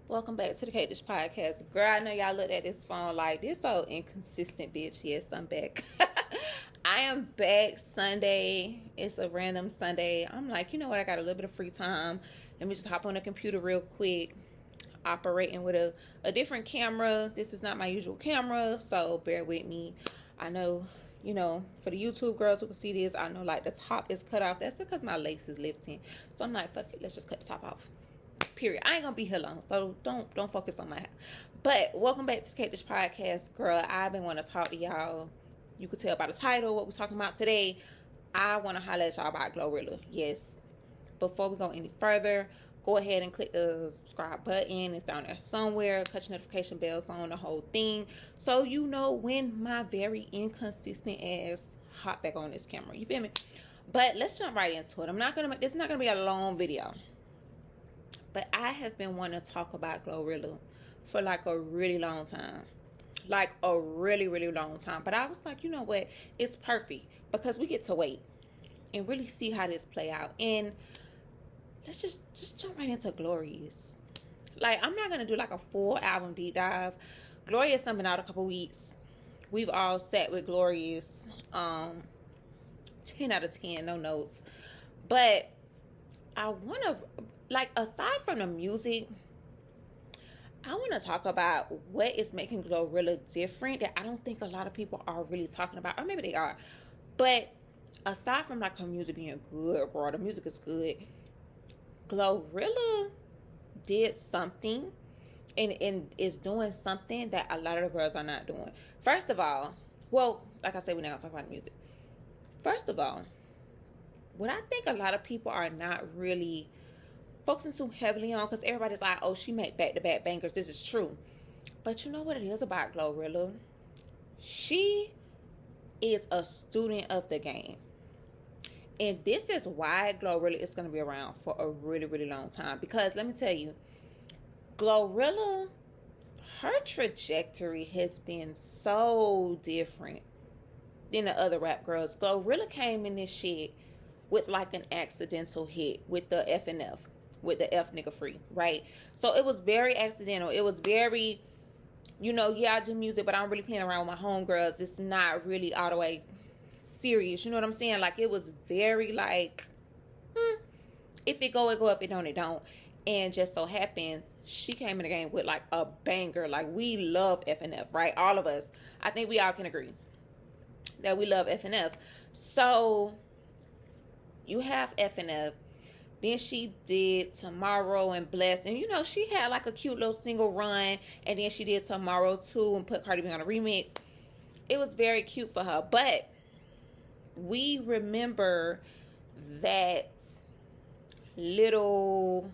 Welcome back to the Cake Dish Podcast. Girl, I know y'all looked at this phone like, this so inconsistent, bitch. Yes, I'm back. I am back Sunday. It's a random Sunday. I'm like, you know what? I got a little bit of free time. Let me just hop on the computer real quick. Operating with a different camera. This is not my usual camera, so bear with me. I know, for the YouTube girls who can see this, I know like the top is cut off. That's because my lace is lifting. So I'm like, fuck it, let's just cut the top off. Period. I ain't gonna be here long, so don't focus on my hair. But welcome back to the Cake Dish Podcast. Girl, I've been wanting to talk to y'all. You could tell by the title what we're talking about today. I want to highlight y'all about GloRilla. Yes. Before we go any further, go ahead and click the subscribe button. It's down there somewhere. Cut your notification bells on, the whole thing, so you know when my very inconsistent ass hop back on this camera. You feel me? But let's jump right into it. This is not gonna be a long video. But I have been wanting to talk about GloRilla for like a really long time. Like a really, really long time. But I was like, you know what? It's perfect because we get to wait and really see how this play out. And let's just jump right into GloRilla's. Like, I'm not going to do like a full album deep dive. GloRilla's been out a couple weeks. We've all sat with GloRilla's. 10 out of 10, no notes. But I want to, like, aside from the music, I want to talk about what is making GloRilla different that I don't think a lot of people are really talking about. Or maybe they are. But aside from, like, her music being good, girl, the music is good, GloRilla did something and is doing something that a lot of the girls are not doing. First of all, well, like I said, we're not going to talk about the music. First of all, what I think a lot of people are not really focusing too heavily on, because everybody's like, oh, she make back-to-back bangers. This is true. But you know what it is about GloRilla? She is a student of the game. And this is why GloRilla is going to be around for a really, really long time. Because let me tell you, GloRilla, her trajectory has been so different than the other rap girls. GloRilla came in this shit with like an accidental hit with the F and F, with the F nigga free, right? So it was very accidental. It was very, yeah, I do music, but I'm really playing around with my homegirls. It's not really all the way serious. You know what I'm saying? Like, it was very like, if it go, it go. If it don't, it don't. And just so happens, she came in the game with like a banger. Like, we love F and F, right? All of us. I think we all can agree that we love F and F. So you have F and F. Then she did Tomorrow and Blessed. And, she had like a cute little single run. And then she did Tomorrow too and put Cardi B on a remix. It was very cute for her. But we remember that little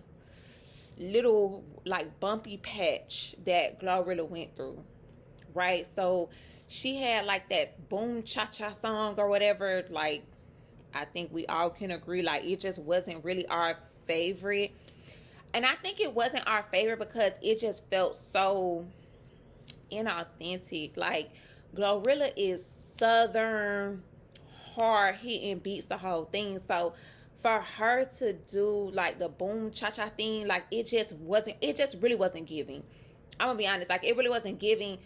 like bumpy patch that GloRilla went through. Right? So she had like that Boom Cha Cha song or whatever. Like, I think we all can agree, like, it just wasn't really our favorite. And I think it wasn't our favorite because it just felt so inauthentic. Like, GloRilla is southern, hard hitting beats, the whole thing. So for her to do like the Boom Cha Cha thing, like, it just really wasn't giving. I'm gonna be honest, like, it really wasn't giving.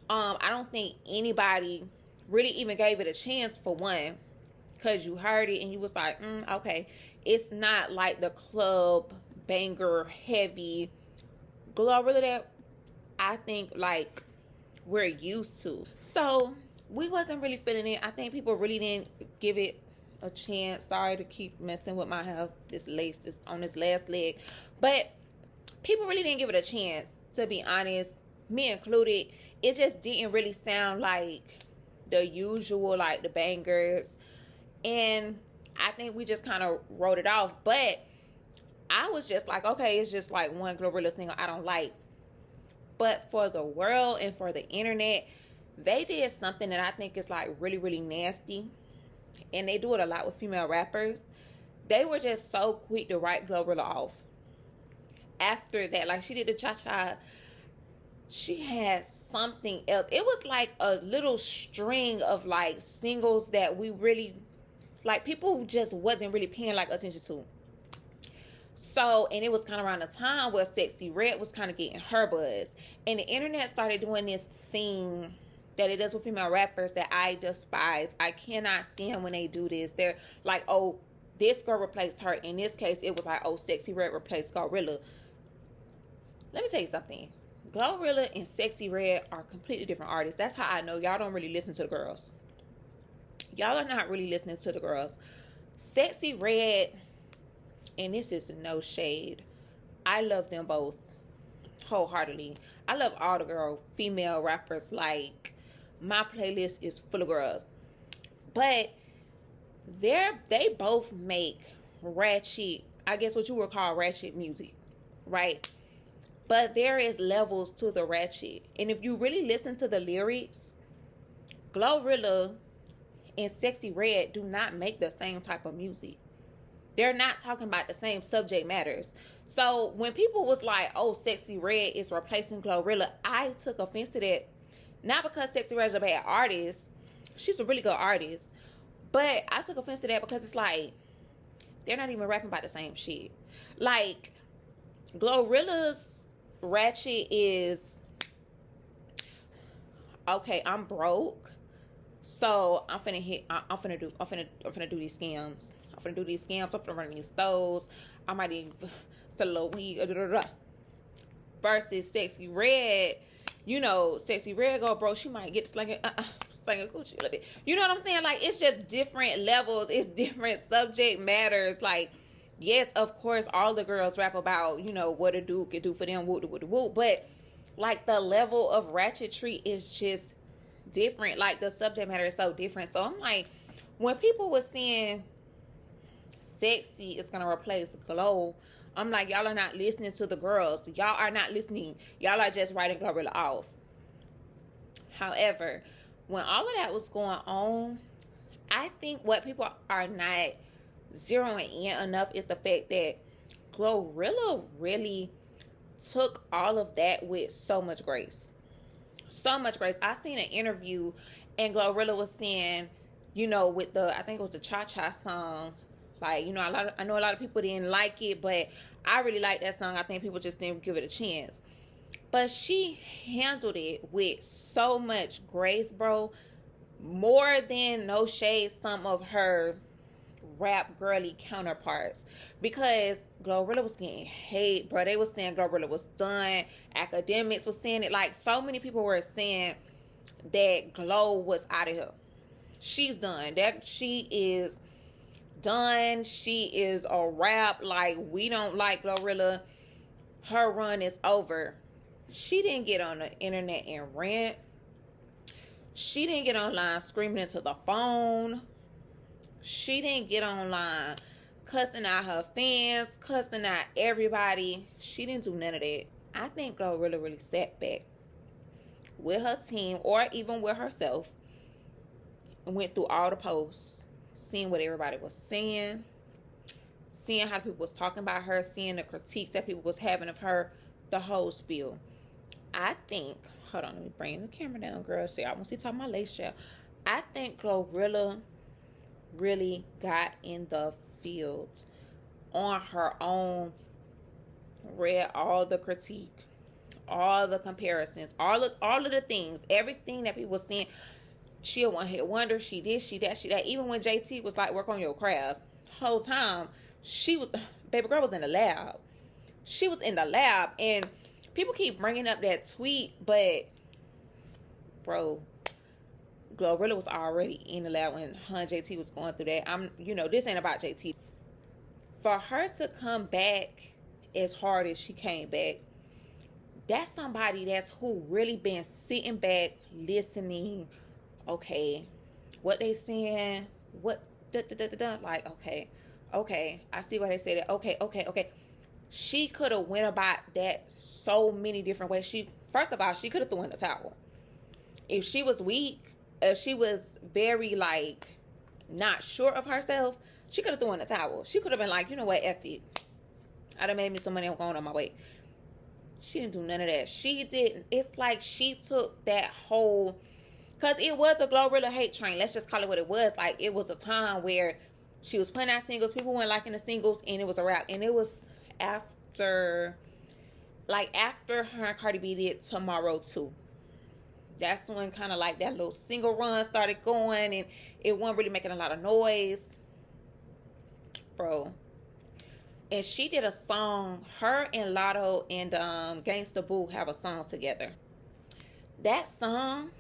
I don't think anybody really even gave it a chance, for one, because you heard it and you was like, okay, it's not like the club banger heavy GloRilla that I think like we're used to. So we wasn't really feeling it. I think people really didn't give it a chance. Sorry to keep messing with my hair. This lace is on this last leg. But people really didn't give it a chance, to be honest, me included. It just didn't really sound like the usual, like the bangers. And I think we just kind of wrote it off. But I was just like, okay, it's just like one GloRilla single I don't like. But for the world and for the internet, they did something that I think is like really, really nasty. And they do it a lot with female rappers. They were just so quick to write GloRilla off. After that, like, she did the cha-cha, she had something else. It was like a little string of like singles that we really, like, people just wasn't really paying like attention to. So, and it was kind of around the time where Sexy Red was kind of getting her buzz. And the internet started doing this thing that it does with female rappers that I despise. I cannot stand when they do this. They're like, oh, this girl replaced her. In this case, it was like, oh, Sexy Red replaced GloRilla. Let me tell you something. GloRilla and Sexy Red are completely different artists. That's how I know y'all don't really listen to the girls. Y'all are not really listening to the girls. Sexy Red, and this is no shade, I love them both wholeheartedly. I love all the female rappers. Like, my playlist is full of girls. But they both make ratchet, I guess what you would call ratchet music, right? But there is levels to the ratchet. And if you really listen to the lyrics, GloRilla and Sexy Red do not make the same type of music. They're not talking about the same subject matters. So when people was like, oh, Sexy Red is replacing GloRilla, I took offense to that. Not because Sexy Red is a bad artist. She's a really good artist. But I took offense to that because it's like, they're not even rapping about the same shit. Like, GloRilla's ratchet is, okay, I'm broke, so I'm finna do these scams. I'm finna run these stores. I might even sell a little weed. Versus Sexy Red, Sexy Red go bro. She might get slinging coochie a little bit. You know what I'm saying? Like, it's just different levels. It's different subject matters. Like, yes, of course, all the girls rap about, what a dude can do for them, whoop. But, like, the level of ratchetry is just different. Like, the subject matter is so different. So, I'm like, when people were saying Sexy is going to replace Glo, I'm like, y'all are not listening to the girls. Y'all are not listening. Y'all are just writing GloRilla off. However, when all of that was going on, I think what people are not zeroing in enough is the fact that GloRilla really took all of that with so much grace. So much grace. I seen an interview and GloRilla was saying, with I think it was the Cha-Cha song, like, I know a lot of people didn't like it, but I really like that song. I think people just didn't give it a chance. But she handled it with so much grace, bro. More than, no shade, some of her rap girly counterparts. Because GloRilla was getting hate, bro. They was saying GloRilla was done. Academics was saying it. Like, so many people were saying that Glo was out of here. She's done. That she is done. She is a rap. Like, we don't like GloRilla. Her run is over. She didn't get on the internet and rant. She didn't get online screaming into the phone. She didn't get online cussing out her fans, cussing out everybody. She didn't do none of that. I think GloRilla really sat back with her team or even with herself and went through all the posts, seeing what everybody was saying, seeing how people was talking about her, seeing the critiques that people was having of her, the whole spiel. I think, hold on, let me bring the camera down, girl. See, I want to see talking about lace shell. I think GloRilla really got in the fields on her own, read all the critique, all the comparisons, all of the things, everything that people were saying. She a one-hit wonder. She this, she that, she that. Even when JT was like, work on your craft, whole time baby girl was in the lab. She was in the lab, and people keep bringing up that tweet, but bro, GloRilla was already in the lab when JT was going through that. This ain't about JT. For her to come back as hard as she came back, that's somebody who really been sitting back, listening. Okay, what they saying? What like? Okay, I see why they say that. Okay. She could have went about that so many different ways. First of all, she could have thrown in the towel. If she was weak, if she was very, like, not sure of herself, she could have thrown in the towel. She could have been like, you know what, F it. I done made me some money, I'm going on my way. She didn't do none of that. She didn't. It's like she took that whole, because it was a GloRilla hate train. Let's just call it what it was. Like, it was a time where she was putting out singles. People weren't liking the singles, and it was a rap. And it was after her and Cardi B did Tomorrow 2. That's when kind of like that little single run started going, and it wasn't really making a lot of noise, bro. And she did a song, her and Lotto and Gangsta Boo have a song together. That song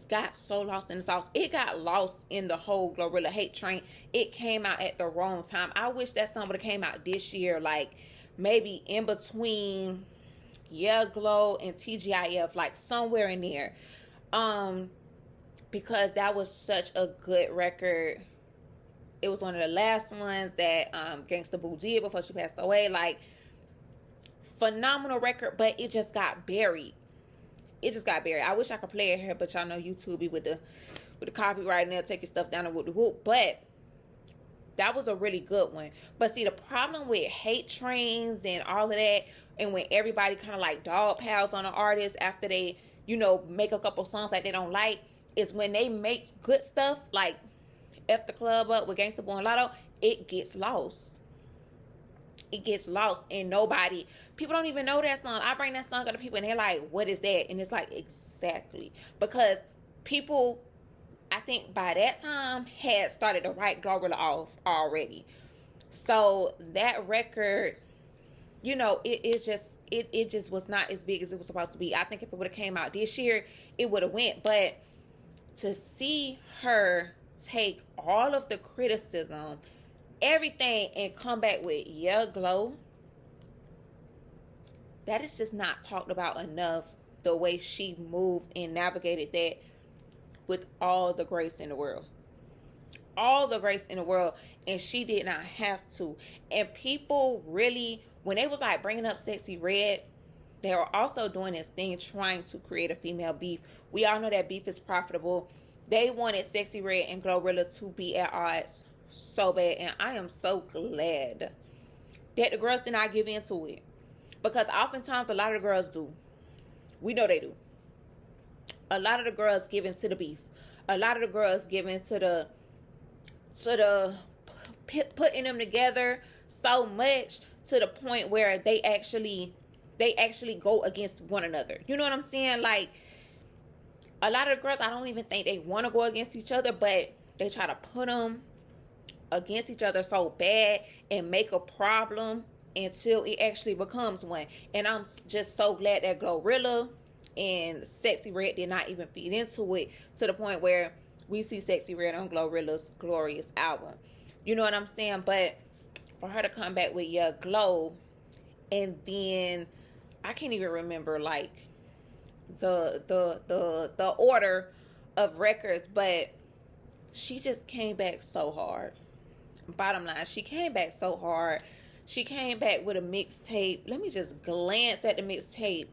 got so lost in the sauce. It got lost in the whole GloRilla hate train. It came out at the wrong time. I wish that song would have came out this year, like maybe in between Glow and TGIF, like somewhere in there. Because that was such a good record. It was one of the last ones that Gangsta Boo did before she passed away. Like, phenomenal record, but it just got buried. It just got buried. I wish I could play it here, but y'all know YouTube be with the copyright, and they'll take your stuff down and whoop the whoop. But that was a really good one. But see, the problem with hate trains and all of that, and when everybody kind of like dog piles on an artist after they, you know, make a couple songs that they don't like, is when they make good stuff like F the Club Up with Gangsta Boo and Lotto, it gets lost. It gets lost, and people don't even know that song. I bring that song up to people and they're like, what is that? And it's like, exactly. Because people, I think by that time, had started to write GloRilla off already. So that record, you know, it just was not as big as it was supposed to be. I think if it would have came out this year, it would have went. But to see her take all of the criticism, everything, and come back with Glow, that is just not talked about enough. The way she moved and navigated that with all the grace in the world. All the grace in the world. And she did not have to. And people really, when they was like bringing up Sexy Red, they were also doing this thing trying to create a female beef. We all know that beef is profitable. They wanted Sexy Red and GloRilla to be at odds so bad. And I am so glad that the girls did not give into it. Because oftentimes a lot of the girls do. We know they do. A lot of the girls give into the beef. A lot of the girls give into the putting them together so much to the point where they actually go against one another. You know what I'm saying? Like, a lot of the girls, I don't even think they want to go against each other, but they try to put them against each other so bad and make a problem until it actually becomes one. And I'm just so glad that GloRilla and Sexy Red did not even feed into it to the point where we see Sexy Red on GloRilla's Glorious album. You know what I'm saying? But for her to come back with Glow, and then I can't even remember like the order of records, but she just came back so hard. Bottom line, she came back so hard. She came back with a mixtape. Let me just glance at the mixtape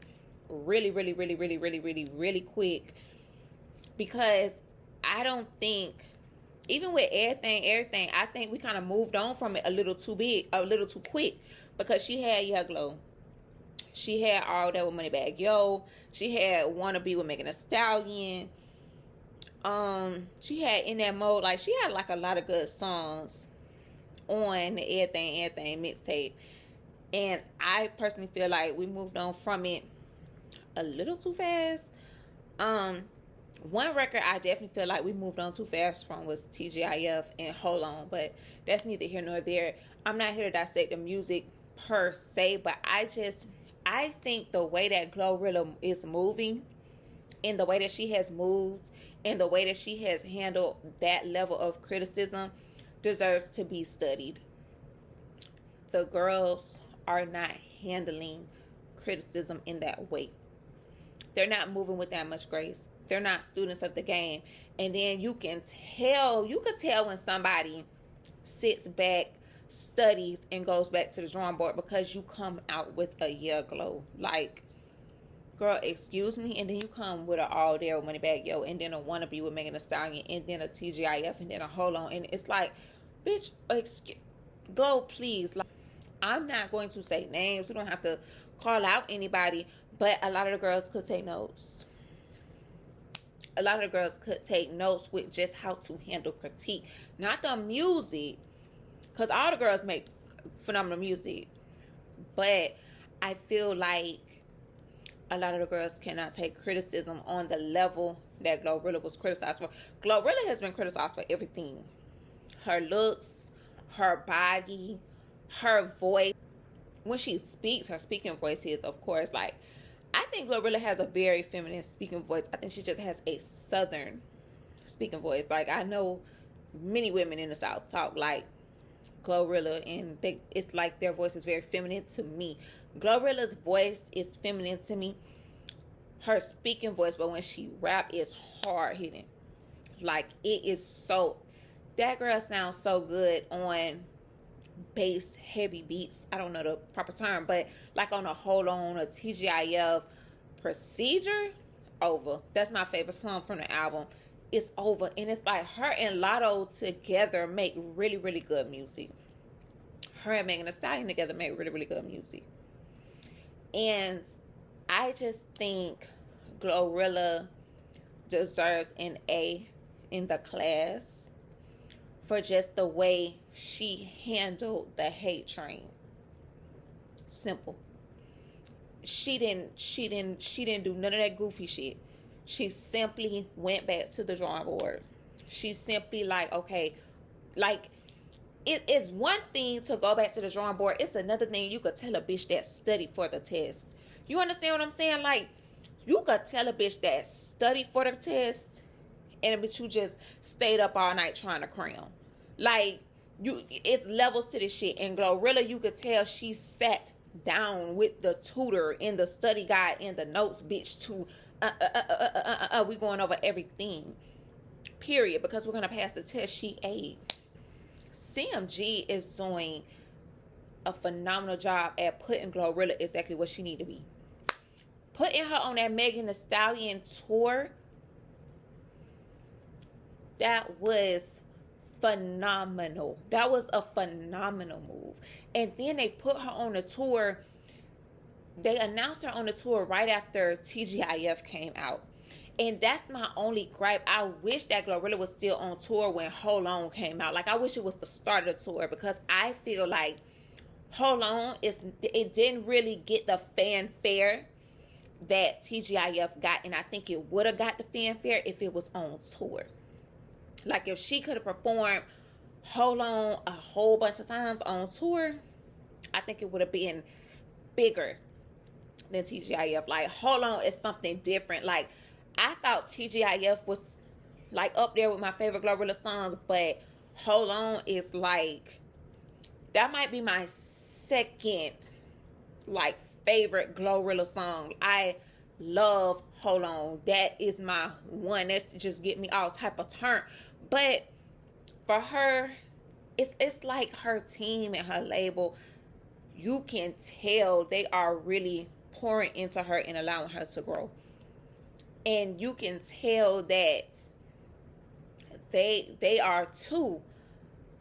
really quick, because I don't think, even with everything, I think we kind of moved on from it a little too quick, because she had Glow. She had All That with Moneybagg Yo. She had Wanna Be with Megan Thee Stallion. She had In That Mode, like she had like a lot of good songs on the everything mixtape. And I personally feel like we moved on from it a little too fast. One record I definitely feel like we moved on too fast from was TGIF and Hold On, but that's neither here nor there. I'm not here to dissect the music per se, but I think the way that GloRilla is moving, and the way that she has moved, and the way that she has handled that level of criticism deserves to be studied. The girls are not handling criticism in that way. They're not moving with that much grace. They're not students of the game. And then you could tell when somebody sits back, studies, and goes back to the drawing board, because you come out with a Glow. Like, girl, excuse me, and then you come with an All There with Moneybagg Yo, and then a Wanna Be with Megan Thee Stallion, and then a TGIF, and then a Hold On, and it's like, bitch, Glow, please. Like, I'm not going to say names. We don't have to call out anybody, but a lot of the girls could take notes. A lot of the girls could take notes with just how to handle critique, not the music, because all the girls make phenomenal music. But I feel like a lot of the girls cannot take criticism on the level that GloRilla was criticized for. GloRilla has been criticized for everything. Her looks, her body, her voice. When she speaks, her speaking voice is, of course, like, I think GloRilla has a very feminine speaking voice. I think she just has a southern speaking voice. Like, I know many women in the South talk like GloRilla, and it's like their voice is very feminine to me. GloRilla's voice is feminine to me. Her speaking voice, but when she rap, is hard hitting. Like, it is so, that girl sounds so good on bass heavy beats. I don't know the proper term, but like on a Hold On, a TGIF, Procedure, over. That's my favorite song from the album. It's over. And it's like her and Lotto together make really, really good music. Her and Megan Thee Stallion together make really, really good music. And I just think GloRilla deserves an A in the class for just the way she handled the hate train. Simple. She didn't do none of that goofy shit. She simply went back to the drawing board. She simply like, okay, like, it is one thing to go back to the drawing board. It's another thing you could tell a bitch that studied for the test. You understand what I'm saying? Like, you could tell a bitch that studied for the test, and but you just stayed up all night trying to cram. Like, it's levels to this shit. And GloRilla, you could tell she sat down with the tutor in the study guide and the notes, bitch, to we going over everything, period, because we're gonna pass the test. She ate. CMG is doing a phenomenal job at putting GloRilla exactly what she need to be. Putting her on that Megan Thee Stallion tour, that was phenomenal. That was a phenomenal move. And then they put her on the tour. They announced her on the tour right after TGIF came out. And that's my only gripe. I wish that GloRilla was still on tour when Hold On came out. Like, I wish it was the start of the tour, because I feel like Hold On, it didn't really get the fanfare that TGIF got. And I think it would have got the fanfare if it was on tour. Like, if she could have performed Hold On a whole bunch of times on tour, I think it would have been bigger than TGIF. Like, Hold On is something different. Like, I thought TGIF was like up there with my favorite GloRilla songs, but Hold On is like, that might be my second like favorite GloRilla song. I love Hold On. That is my one. That just get me all type of turn. But for her, it's like her team and her label, you can tell they are really pouring into her and allowing her to grow. And you can tell that they are too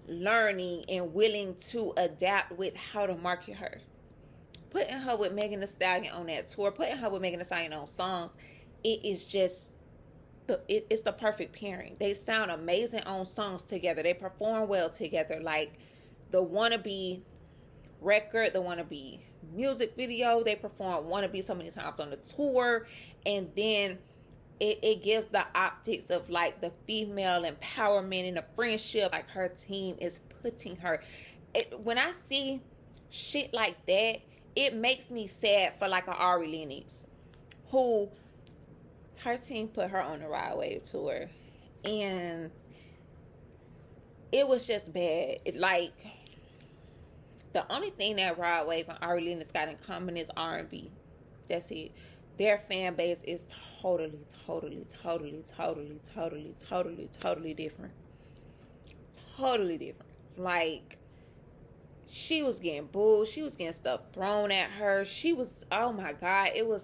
learning and willing to adapt with how to market her. Putting her with Megan Thee Stallion on that tour, putting her with Megan Thee Stallion on songs, it is just, it's the perfect pairing. They sound amazing on songs together. They perform well together. Like, the Wannabe record, the Wannabe music video, they perform Wannabe so many times on the tour. And then it gives the optics of like the female empowerment and the friendship. Like, her team is putting her. When I see shit like that, it makes me sad for like a Ari Lennox, who her team put her on the Ride Wave tour, and it was just bad. Like, the only thing that Ride Wave and Ari Lennox got in common is R&B. That's it. Their fan base is totally different. Totally different. Like, she was getting booed. She was getting stuff thrown at her. She was, oh my God, it was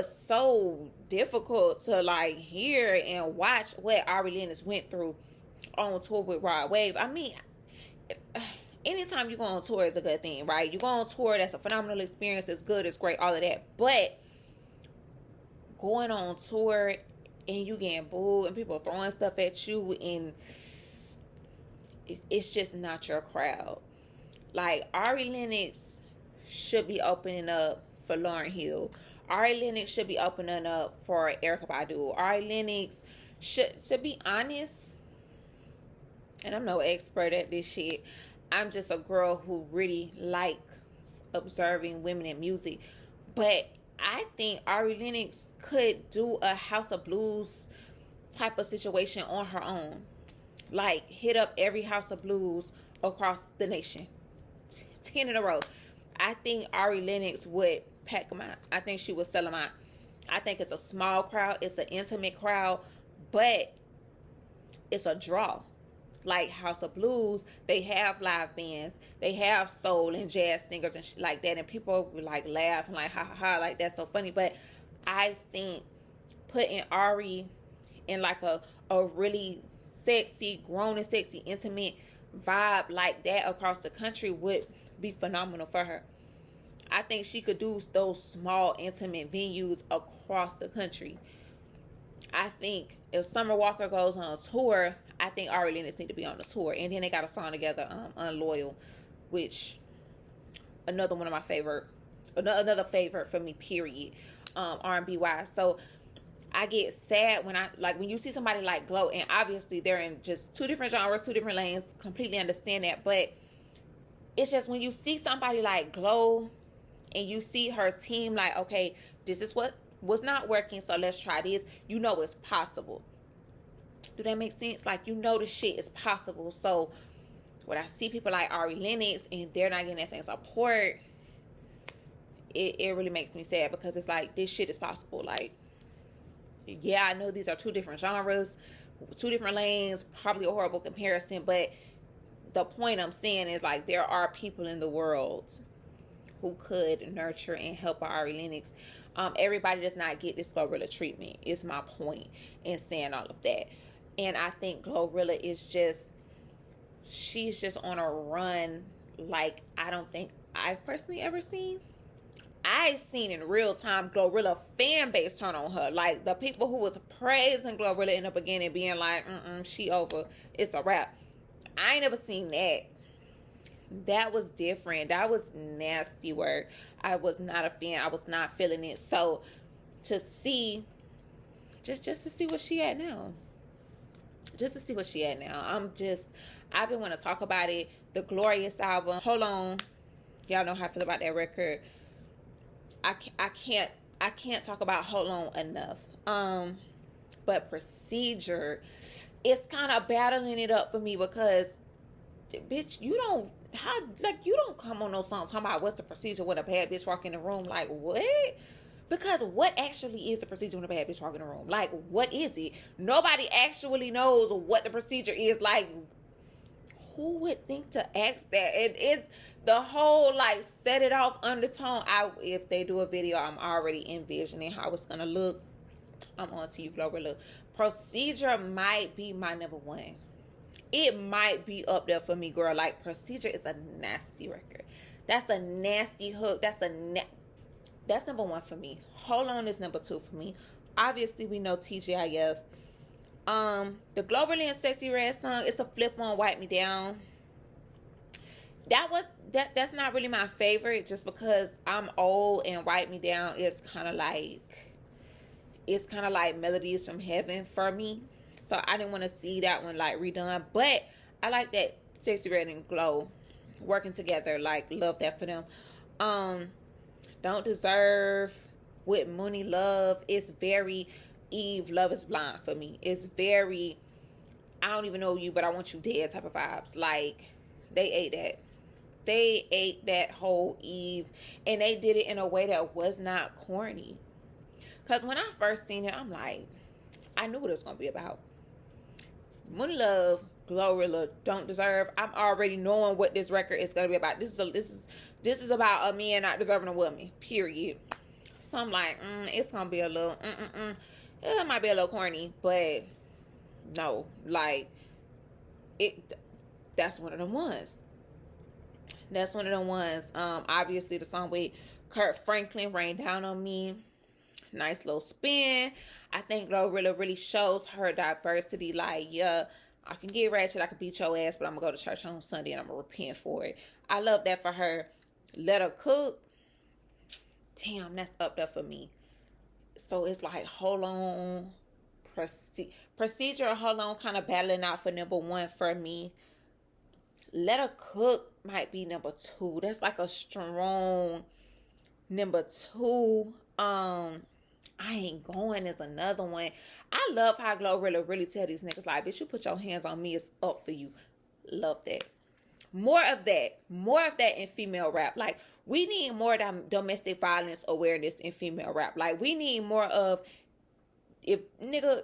so difficult to like hear and watch what Ari Lennox went through on tour with Rod Wave. I mean, anytime you go on tour is a good thing, right? You go on tour, that's a phenomenal experience. It's good, it's great, all of that. But going on tour and you getting booed and people throwing stuff at you, and it's just not your crowd. Like, Ari Lennox should be opening up for Lauryn Hill. Ari Lennox should be opening up for Erykah Badu. Ari Lennox should, to be honest, and I'm no expert at this shit, I'm just a girl who really likes observing women in music. But I think Ari Lennox could do a House of Blues type of situation on her own. Like, hit up every House of Blues across the nation. 10 in a row. I think Ari Lennox would pack them out. I think she would sell them out. I think it's a small crowd. It's an intimate crowd. But it's a draw. Like House of Blues, they have live bands. They have soul and jazz singers and shit like that. And people like laugh and like, ha ha ha, like that's so funny. But I think putting Ari in like a really sexy, grown and sexy, intimate vibe like that across the country would be phenomenal for her. I think she could do those small, intimate venues across the country. I think if Summer Walker goes on tour, I think Ari Lennox need to be on the tour. And then they got a song together, Unloyal, which another one of my favorite, another favorite for me, period, R&B wise. So I get sad when you see somebody like Glo, and obviously they're in just two different genres, two different lanes, completely understand that. But it's just when you see somebody like Glo and you see her team, like, okay, this is what was not working, so let's try this. You know it's possible. Do that make sense? Like, you know the shit is possible. So when I see people like Ari Lennox and they're not getting that same support, it really makes me sad, because it's like, this shit is possible. Like, yeah, I know these are two different genres, two different lanes, probably a horrible comparison, but the point I'm saying is, like, there are people in the world who could nurture and help Ari Lennox. Everybody does not get this GloRilla treatment, is my point in saying all of that. And I think GloRilla is just, she's just on a run like I don't think I've personally ever seen. I seen in real time GloRilla fan base turn on her. Like, the people who was praising GloRilla in the beginning being like, she over, it's a wrap. I ain't never seen that. That was different. That was nasty work. I was not a fan. I was not feeling it. So to see, just to see what she at now. Just to see what she at now. I've been wanting to talk about it. The Glorious album. Hold on. Y'all know how I feel about that record. I can't talk about Hold On enough. But Procedure, it's kind of battling it up for me, because bitch, you don't come on no song talking about what's the procedure when a bad bitch walk in the room. Like, what? Because what actually is the procedure when a bad bitch walk in the room? Like, what is it? Nobody actually knows what the procedure is. Like, who would think to ask that? And it's the whole, like, set it off undertone. If they do a video, I'm already envisioning how it's gonna look. I'm on to you, GloRilla. Procedure might be my number one. It might be up there for me, girl. Like, Procedure is a nasty record. That's a nasty hook. That's number one for me. Hold On is number two for me. Obviously, we know TGIF. The Globally and Sexy Red song, it's a flip on Wipe Me Down. That's not really my favorite, just because I'm old and Wipe Me Down is kind of like Melodies from Heaven for me. So I didn't want to see that one like redone. But I like that Sexy Red and Glo working together. Like, love that for them. Don't Deserve with Mooney Love. It's very Eve, Love Is Blind for me. It's very, I don't even know you, but I want you dead type of vibes. Like, they ate that. They ate that whole Eve. And they did it in a way that was not corny. Because when I first seen it, I'm like, I knew what it was going to be about. Mooney Love, GloRilla, Don't Deserve. I'm already knowing what this record is going to be about. This is about a man not deserving a woman, period. So I'm like, it's going to be a little, it might be a little corny, but no, like, that's one of them ones. That's one of them ones. Obviously, the song with Kurt Franklin, Rain Down on Me. Nice little spin. I think GloRilla really shows her diversity. Like, yeah, I can get ratchet, I can beat your ass, but I'm gonna go to church on Sunday and I'm gonna repent for it. I love that for her. Let her cook. Damn, that's up there for me. So it's like, hold on, procedure, hold on, kind of battling out for number one for me. Let her cook might be number two. That's like a strong number two. I ain't going is another one. I love how GloRilla really tell these niggas like, bitch, you put your hands on me, it's up for you. Love that. More of that. More of that in female rap. Like, we need more domestic violence awareness in female rap. Like, we need more of, if nigga,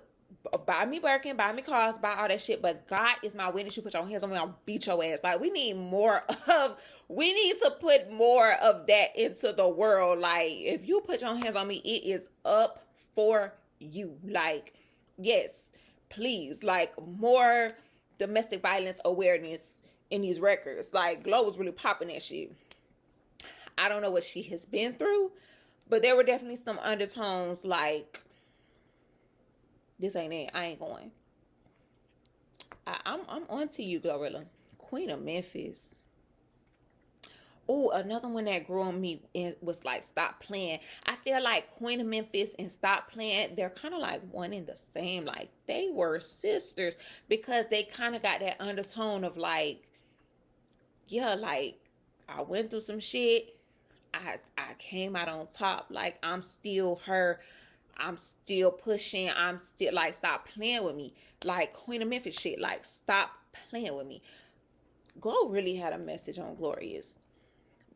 buy me Birkin, buy me cars, buy all that shit, but God is my witness, you put your hands on me, I'll beat your ass. Like, we need to put more of that into the world. Like, if you put your hands on me, it is up for you. Like, yes, please. Like, more domestic violence awareness in these records. Like, Glo was really popping that shit. I don't know what she has been through, but there were definitely some undertones like, this ain't it. I ain't going. I'm on to you, GloRilla. Queen of Memphis. Oh, another one that grew on me was like, Stop Playing. I feel like Queen of Memphis and Stop Playing, they're kind of like one and the same. Like, they were sisters because they kind of got that undertone of like, yeah, like, I went through some shit. I came out on top. Like, I'm still her. I'm still pushing. I'm still like, stop playing with me. Like Queen of Memphis shit. Like, stop playing with me. Glo really had a message on Glorious.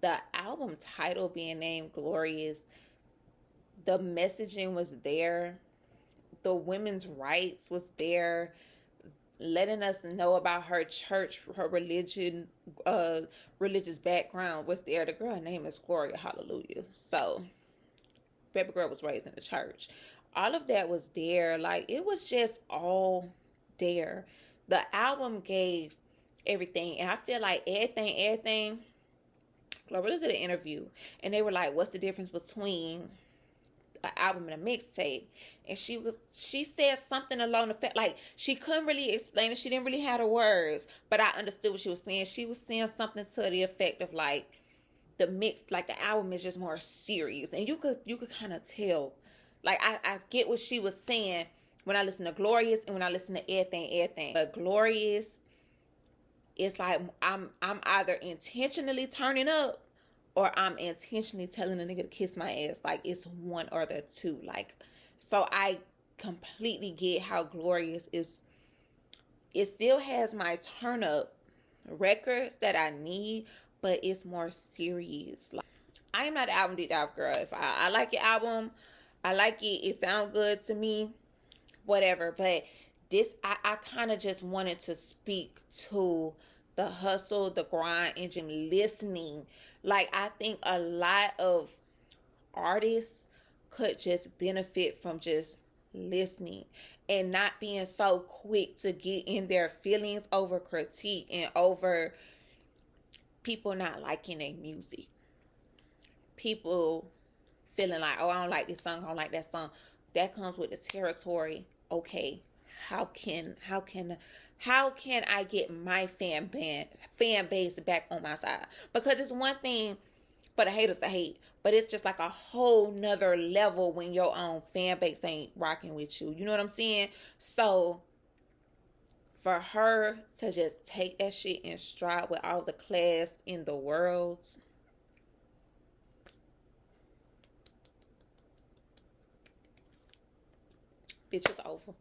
The album title being named Glorious. The messaging was there. The women's rights was there. Letting us know about her church, her religion, religious background was there. The girl name is Gloria, hallelujah. So, baby girl was raised in the church. All of that was there. Like, it was just all there. The album gave everything. And I feel like everything. GloRilla did an interview. And they were like, what's the difference between an album and a mixtape? And she said something along the fact, like, she couldn't really explain it. She didn't really have the words. But I understood what she was saying. She was saying something to the effect of like, the album is just more serious, and you could kind of tell. Like, I get what she was saying when I listen to Glorious and when I listen to everything. But Glorious, it's like I'm either intentionally turning up or I'm intentionally telling a nigga to kiss my ass. Like, it's one or the two. Like, so I completely get how Glorious is. It still has my turn up records that I need, but it's more serious. Like, I am not an album deep dive girl. If I like your album, I like it. It sounds good to me, whatever. But this, I kind of just wanted to speak to the hustle, the grind, and listening. Like, I think a lot of artists could just benefit from just listening and not being so quick to get in their feelings over critique and over people not liking their music. People feeling like, oh, I don't like this song, I don't like that song. That comes with the territory. Okay, how can I get my fan base back on my side? Because it's one thing for the haters to hate, but it's just like a whole nother level when your own fan base ain't rocking with you. You know what I'm saying? So for her to just take that shit in stride with all the class in the world. Bitch, it's over.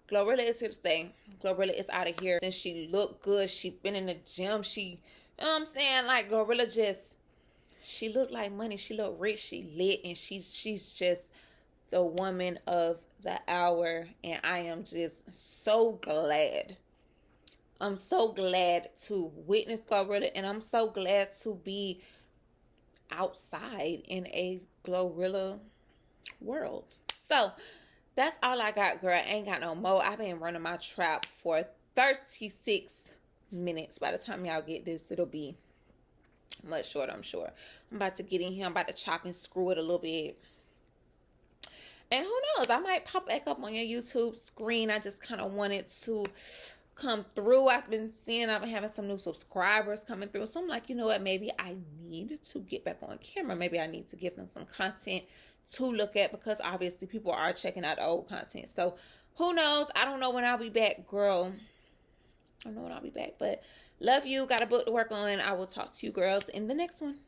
GloRilla is here to stay. GloRilla is out of here. Since she looked good, she been in the gym. She, you know what I'm saying? Like, GloRilla just, she looked like money. She looked rich. She lit. And she's just the woman of the hour. And I am just so glad. I'm so glad to witness GloRilla, and I'm so glad to be outside in a GloRilla world. So that's all I got, girl. I ain't got no more. I've been running my trap for 36 minutes. By the time y'all get this, it'll be much shorter, I'm sure. I'm about to get in here. I'm about to chop and screw it a little bit. And who knows? I might pop back up on your YouTube screen. I just kind of wanted to come through. I've been having some new subscribers coming through. So I'm like, you know what? Maybe I need to get back on camera. Maybe I need to give them some content to look at, because obviously people are checking out the old content. So who knows? I don't know when I'll be back, girl. I don't know when I'll be back, but love you. Got a book to work on. I will talk to you girls in the next one.